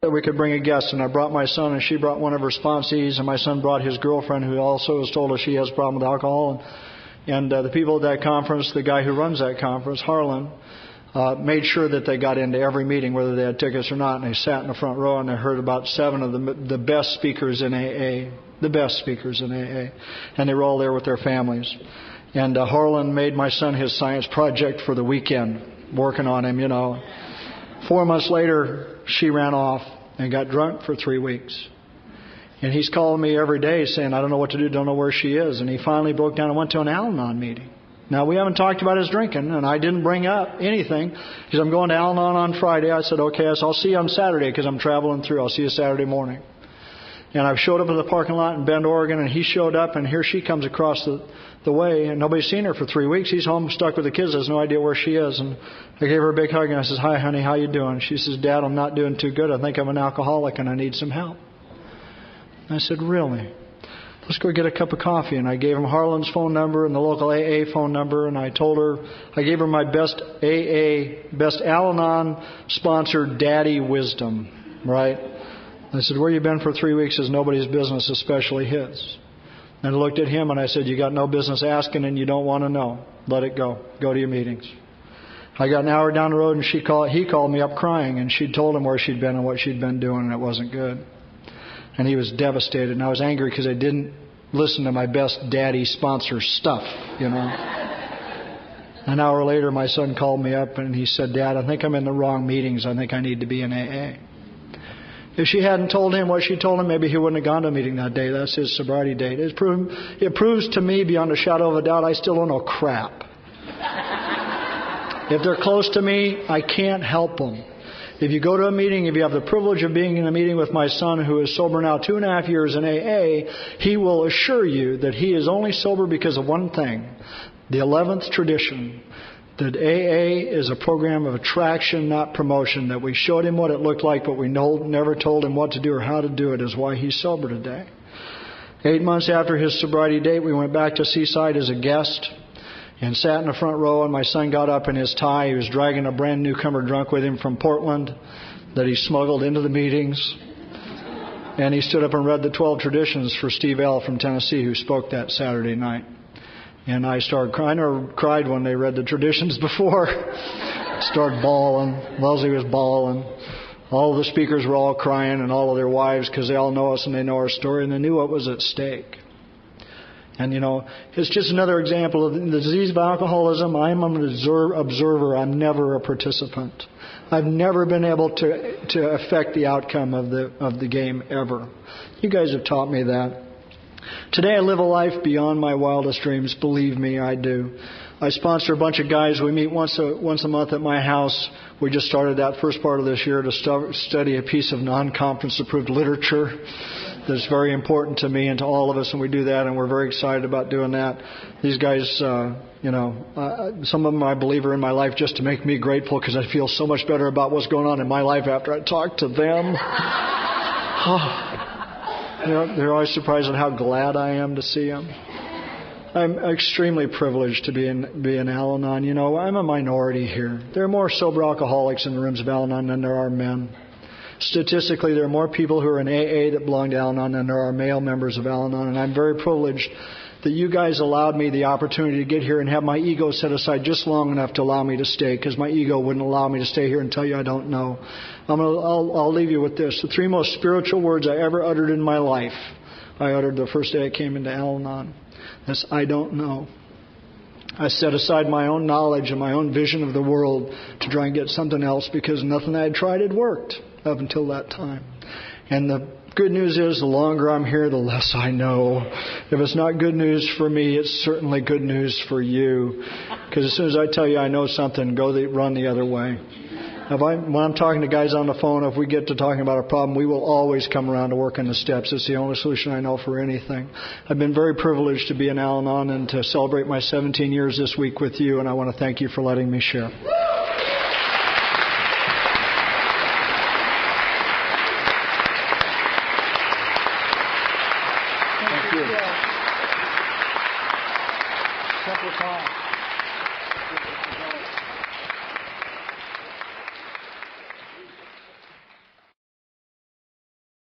that we could bring a guest. And I brought my son, and she brought one of her sponsees, and my son brought his girlfriend, who also has told us she has a problem with alcohol. And the people at that conference, the guy who runs that conference, Harlan, made sure that they got into every meeting, whether they had tickets or not. And they sat in the front row, and they heard about 7 of the best speakers in AA. The best speakers in AA. And they were all there with their families. And Harlan made my son his science project for the weekend, working on him, 4 months later, she ran off and got drunk for 3 weeks. And he's calling me every day saying, I don't know what to do, don't know where she is. And he finally broke down and went to an Al-Anon meeting. Now, we haven't talked about his drinking, and I didn't bring up anything because I'm going to Al-Anon on Friday. I said, okay, I'll see you on Saturday because I'm traveling through. I'll see you Saturday morning. And I showed up at the parking lot in Bend, Oregon, and he showed up, and here she comes across the way, and nobody's seen her for 3 weeks. He's home stuck with the kids, has no idea where she is. And I gave her a big hug, and I says, hi, honey, how you doing? She says, Dad, I'm not doing too good. I think I'm an alcoholic, and I need some help. And I said, really? Let's go get a cup of coffee. And I gave him Harlan's phone number and the local AA phone number, and I gave her my best Al-Anon sponsored daddy wisdom, right? I said, where you been for 3 weeks is nobody's business, especially his. And I looked at him and I said, you got no business asking and you don't want to know. Let it go. Go to your meetings. I got an hour down the road and he called me up crying, and she told him where she'd been and what she'd been doing, and it wasn't good. And he was devastated, and I was angry because I didn't listen to my best daddy sponsor stuff, An hour later, my son called me up and he said, Dad, I think I'm in the wrong meetings. I think I need to be in AA. If she hadn't told him what she told him, maybe he wouldn't have gone to a meeting that day. That's his sobriety date. It proves to me beyond a shadow of a doubt I still don't know crap. If they're close to me, I can't help them. If you go to a meeting, if you have the privilege of being in a meeting with my son, who is sober now 2.5 years in AA, he will assure you that he is only sober because of one thing, the 11th tradition, that AA is a program of attraction, not promotion, that we showed him what it looked like, but we never told him what to do or how to do it, is why he's sober today. 8 months after his sobriety date, we went back to Seaside as a guest and sat in the front row, and my son got up in his tie. He was dragging a brand newcomer drunk with him from Portland that he smuggled into the meetings. And he stood up and read the 12 traditions for Steve L. from Tennessee, who spoke that Saturday night. And I started crying. I never cried when they read the traditions before. Started bawling. Leslie was bawling. All the speakers were all crying, and all of their wives, because they all know us and they know our story, and they knew what was at stake. And, it's just another example of the disease of alcoholism. I'm an observer. I'm never a participant. I've never been able to affect the outcome of the game ever. You guys have taught me that. Today I live a life beyond my wildest dreams. Believe me, I do. I sponsor a bunch of guys. We meet once a month at my house. We just started that first part of this year to study a piece of non-conference approved literature that's very important to me and to all of us, and we do that, and we're very excited about doing that. These guys, some of them I believe are in my life just to make me grateful, because I feel so much better about what's going on in my life after I talk to them. They're always surprised at how glad I am to see them. I'm extremely privileged to be in Al-Anon. I'm a minority here. There are more sober alcoholics in the rooms of Al-Anon than there are men. Statistically, there are more people who are in AA that belong to Al-Anon than there are male members of Al-Anon, and I'm very privileged that you guys allowed me the opportunity to get here and have my ego set aside just long enough to allow me to stay, because my ego wouldn't allow me to stay here and tell you I don't know. I'll leave you with this. The 3 most spiritual words I ever uttered in my life, I uttered the first day I came into Al-Anon. That's, I don't know. I set aside my own knowledge and my own vision of the world to try and get something else, because nothing I had tried had worked up until that time. And good news is the longer I'm here, the less I know. If it's not good news for me, it's certainly good news for you. Because as soon as I tell you I know something, run the other way. When I'm talking to guys on the phone, if we get to talking about a problem, we will always come around to working the steps. It's the only solution I know for anything. I've been very privileged to be in Al-Anon and to celebrate my 17 years this week with you, and I want to thank you for letting me share. Thank you. Simple time.